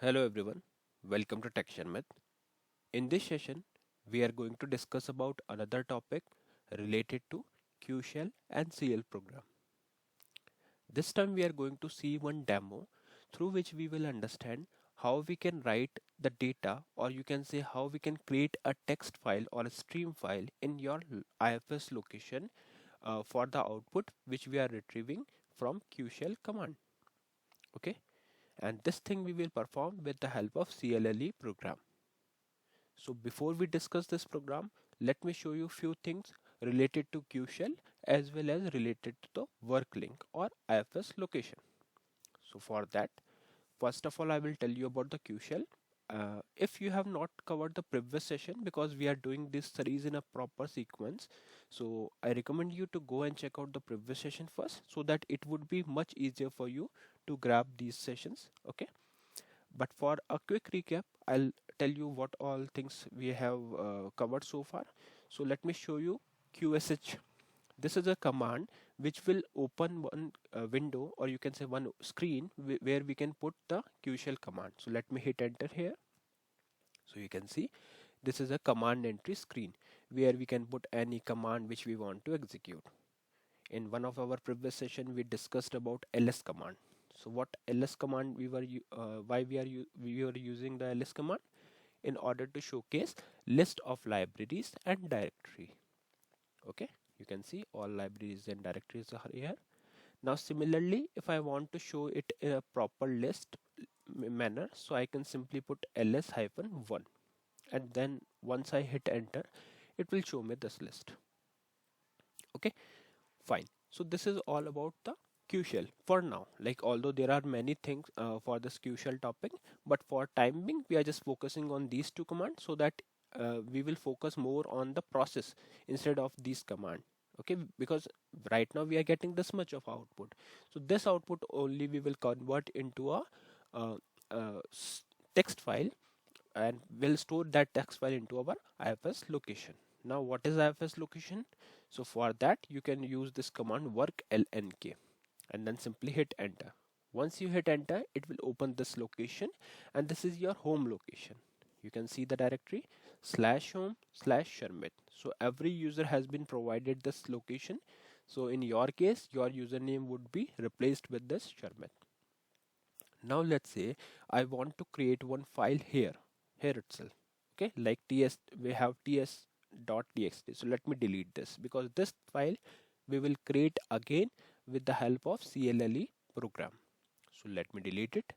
Hello everyone, welcome to Sharmit. In this session, we are going to discuss about another topic related to Qshell and CL program. This time we are going to see one demo through which we will understand how we can write the data, or you can say how we can create a text file or a stream file in your IFS location for the output which we are retrieving from Qshell command. Okay, and this thing we will perform with the help of clle program. So before we discuss this program, let me show you few things related to Qshell as well as related to the work link or IFS location. So for that, first of all, I will tell you about the Qshell. If you have not covered the previous session, because we are doing this series in a proper sequence, so I recommend you to go and check out the previous session first so that it would be much easier for you to grab these sessions. Okay, but for a quick recap, I'll tell you what all things we have covered so far. So let me show you QSH. This is a command which will open one window, or you can say one screen where we can put the Qshell command. So let me hit enter here. So you can see this is a command entry screen where we can put any command which we want to execute. In one of our previous session, we discussed about ls command. So what ls command why we were using the ls command? In order to showcase list of libraries and directory. Okay, you can see all libraries and directories are here. Now similarly, if I want to show it in a proper list manner, so I can simply put ls hyphen 1, and then once I hit enter, it will show me this list. Okay, fine. So this is all about the Qshell for now. Like, although there are many things for this Qshell topic, but for time being, we are just focusing on these two commands so that we will focus more on the process instead of these command. Okay, because right now we are getting this much of output. So this output only we will convert into a uh, uh, text file, and we'll store that text file into our IFS location. Now what is IFS location? So for that you can use this command work lnk and then simply hit enter. Once you hit enter, it will open this location, and this is your home location. You can see the directory /home/Sharmit. So every user has been provided this location. So in your case, your username would be replaced with this Sharmit. Now let's say I want to create one file here itself. Okay, like ts, we have ts.txt. So let me delete this, because this file we will create again with the help of clle program. So let me delete it.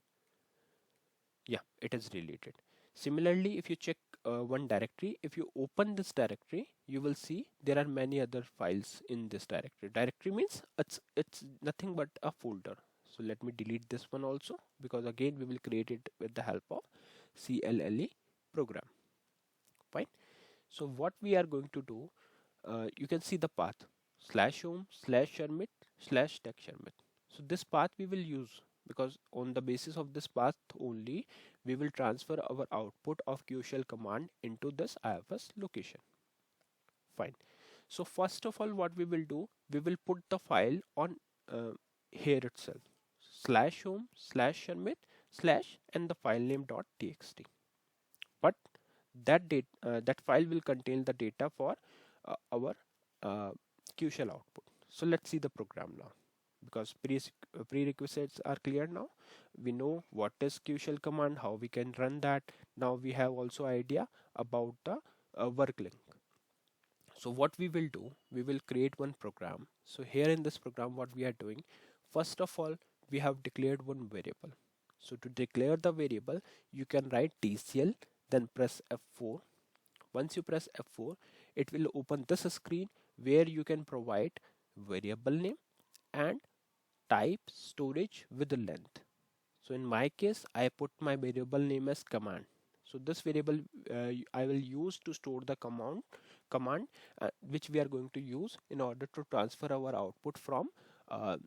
Yeah, it is deleted. Similarly, if you check one directory, if you open this directory, you will see there are many other files in this directory. Directory means it's nothing but a folder. So let me delete this one also, because again we will create it with the help of clle program. Fine. So what we are going to do, you can see the path /home/Sharmit/tech/Sharmit. So this path we will use, because on the basis of this path only we will transfer our output of Qshell command into this IFS location. Fine. So first of all, what we will do, we will put the file on here itself, /home/Sharmit slash and the file name .txt. But that file will contain the data for our uh, Qshell output. So let's see the program now, because prerequisites are clear now. We know what is Qshell command, how we can run that. Now we have also idea about the work link. So what we will do, we will create one program. So here in this program, what we are doing, first of all, we have declared one variable. So to declare the variable, you can write tcl, then press F4. Once you press F4, it will open this screen where you can provide variable name and type storage with length. So in my case, I put my variable name as command. So this variable I will use to store the command which we are going to use in order to transfer our output uh,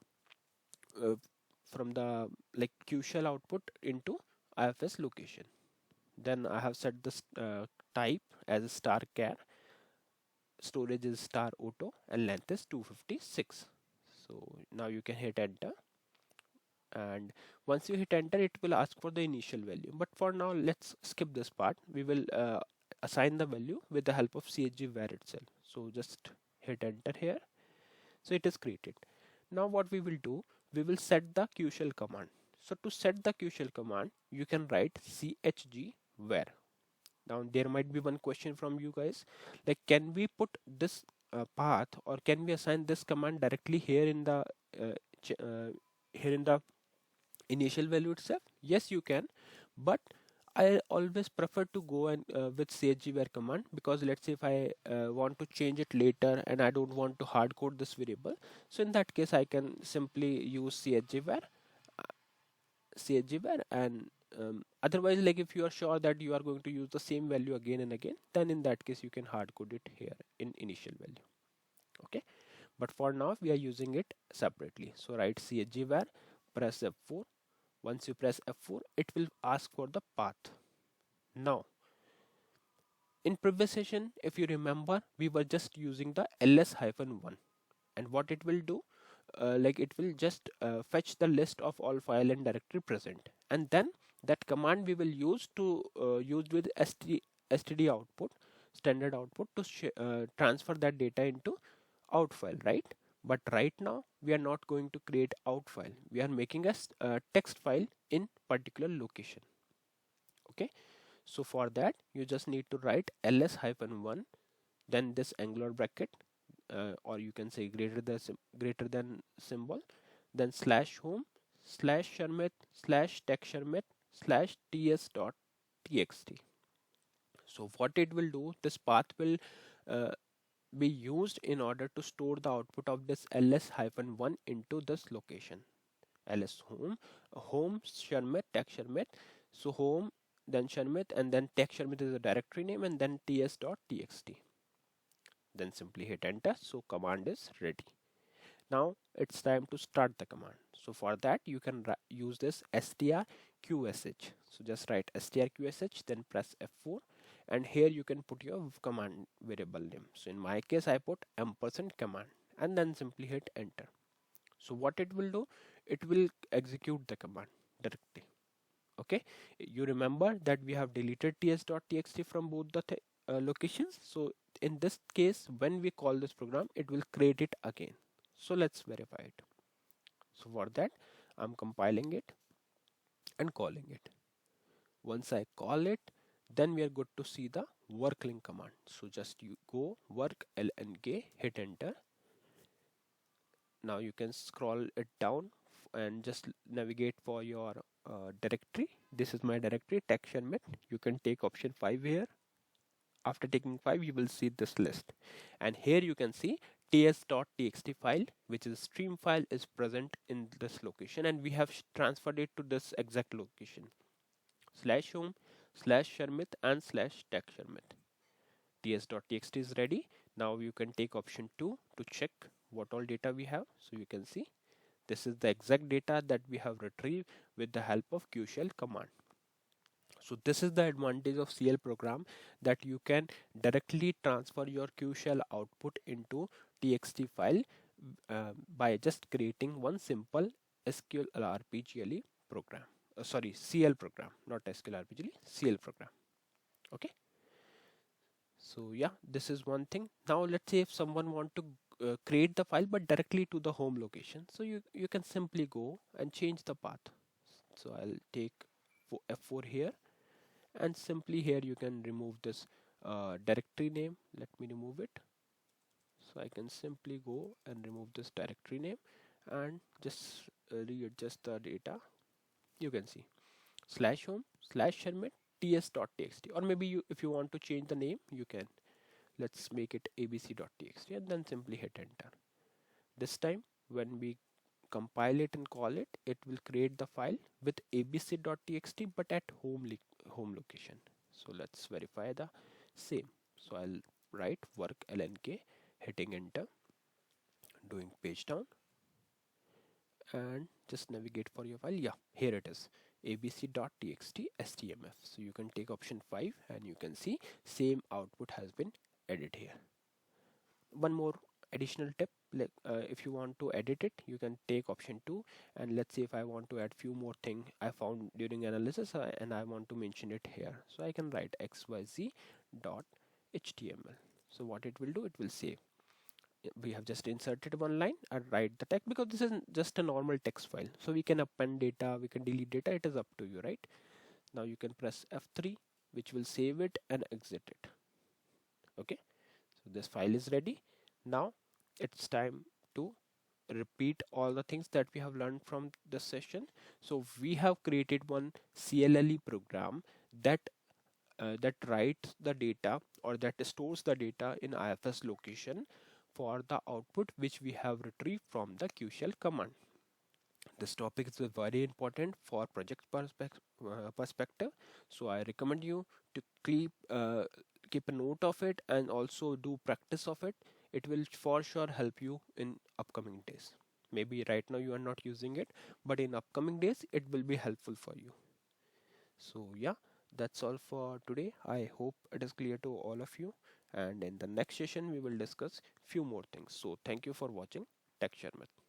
uh, from the like Qshell output into IFS location. Then I have set this type as a star char, storage is star auto, and length is 256. So now you can hit enter, and once you hit enter it will ask for the initial value, but for now let's skip this part. We will assign the value with the help of chgvar itself. So just hit enter here. So it is created. Now what we will do, we will set the qshell command. So to set the qshell command, you can write chgvar. Now there might be one question from you guys, like can we put this path, or can we assign this command directly here in the uh, here in the initial value itself? Yes, you can, but I always prefer to go and with chgvar command, because let's say if I want to change it later and I don't want to hard code this variable, so in that case I can simply use chgvar, and otherwise, like if you are sure that you are going to use the same value again and again, then in that case you can hard code it here in initial value. Okay, but for now we are using it separately. So write chgvar, press F4. Once you press F4, it will ask for the path. Now in previous session, if you remember, we were just using the ls-1, and what it will do, like it will just fetch the list of all file and directory present, and then that command we will use to use with std output, standard output, to transfer that data into out file, right? But right now we are not going to create out file, we are making a text file in particular location. Okay, so for that you just need to write ls-1, then this angular bracket, or you can say greater than symbol, then slash home slash Sharmit slash text Sharmit slash ts dot txt. So what it will do, this path will uh, be used in order to store the output of this ls-1 into this location. ls home Sharmit text Sharmit. So home, then Sharmit, and then text Sharmit is the directory name, and then ts.txt. Then simply hit enter. So command is ready. Now it's time to start the command. So for that you can use this strqsh. So just write strqsh, then press F4, and here you can put your command variable name. So in my case I put &command, and then simply hit enter. So what it will do, it will execute the command directly. Okay, you remember that we have deleted ts.txt from both the locations. So in this case, when we call this program, it will create it again. So let's verify it. So for that, I'm compiling it and calling it. Once I call it, then we are good to see the work link command. So just you go work lng, hit enter. Now you can scroll it down and just navigate for your directory. This is my directory, text Sharmit. You can take option 5 here. After taking 5, you will see this list, and here you can see ts.txt file, which is stream file, is present in this location, and we have transferred it to this exact location, slash home slash Sharmit and slash text Sharmit. ts.txt is ready. Now you can take option 2 to check what all data we have. So you can see this is the exact data that we have retrieved with the help of qshell command. So this is the advantage of CL program, that you can directly transfer your qshell output into txt file by just creating one simple sqlrpgle program. Sorry, CL program, not sqlrpgle, CL program. Okay. So yeah, this is one thing. Now let's say if someone want to create the file but directly to the home location, so you can simply go and change the path. So I'll take F4 here, and simply here you can remove this directory name. Let me remove it. So I can simply go and remove this directory name and just readjust the data. You can see slash home slash Sharmit ts.txt, or maybe you, if you want to change the name, you can. Let's make it abc.txt, and then simply hit enter. This time when we compile it and call it, it will create the file with abc.txt but at home location. So let's verify the same. So I'll write work lnk, hitting enter, doing page down, and just navigate for your file. Yeah, here it is, abc.txt stmf. So you can take option 5 and you can see same output has been added here. One more additional tip, like if you want to edit it, you can take option 2, and let's say if I want to add few more things I found during analysis, and I want to mention it here, so I can write xyz dot html. So what it will do, it will say we have just inserted one line and write the text, because this is just a normal text file, so we can append data, we can delete data, it is up to you, right? Now you can press F3, which will save it and exit it. Okay, so this file is ready. Now it's time to repeat all the things that we have learned from this session. So we have created one clle program that that writes the data, or that stores the data in IFS location for the output which we have retrieved from the Qshell command. This topic is very important for project perspective, so I recommend you to keep a note of it and also do practice of it. It will for sure help you in upcoming days. Maybe right now you are not using it, but in upcoming days it will be helpful for you. So yeah, that's all for today. I hope it is clear to all of you, and in the next session we will discuss few more things. So thank you for watching Tech Sharmit.